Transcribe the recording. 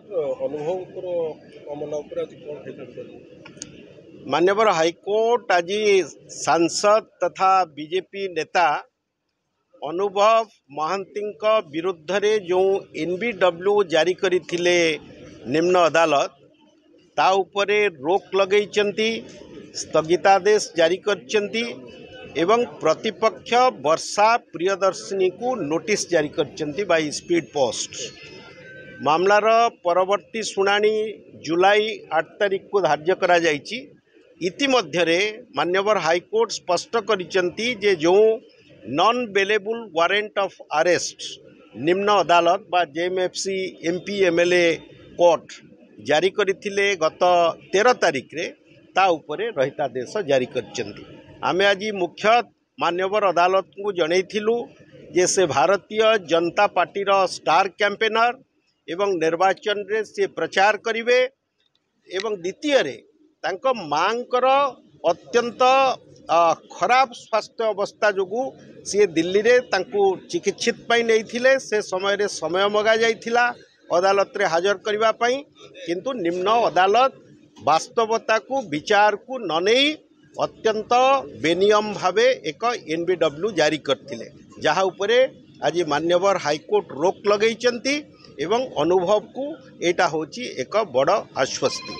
अनुभव मामला मान्यवर हाईकोर्ट आज सांसद तथा बीजेपी नेता अनुभव महांती विरुद्ध रे जो एनबीडब्ल्यू जारी करथिले निम्न अदालत ता उपरे रोक लगैचंती स्थगितादेश जारी करचंती एवं प्रतिपक्ष वर्षा प्रियदर्शिनी को नोटिस जारी करचंती बाय स्पीड पोस्ट। मामलार परवर्ती शुणाणी जुलाई 8 तारीख को धार्य करा जायछि। इतिमध्यरे मान्यवर हाईकोर्ट स्पष्ट करिसंती जे जो non bailable warrant of arrest निम्न अदालत बा जेएमएफसी एमपी एमएलए कोर्ट जारी करथिले गत 13 तारीख रे ता उपरे रहितादेश जारी करचंती। आमे आज मुख्य मान्यवर अदालत को जनैथिलु जे से भारतीय जनता पार्टी रो स्टार कैंपेनर एवं निर्वाचन रे से प्रचार करिवे एवं द्वितीय रे तांको मांकर अत्यंत खराब स्वास्थ्य अवस्था जोगु सी दिल्ली रे तांको चिकित्सित पाई नहीं से समय रे समय मगा जाइथिला अदालत रे हाजर करिवा पाई, किंतु निम्न अदालत वास्तवता को विचार को न नहीं अत्यंत बेनियम भावे एक एनबीडब्ल्यू जारी करथिले, जहा उपरे आज मान्यवर हाईकोर्ट रोक लगैचंती एवं अनुभव को एटा होची एक बड़ आश्वस्ति।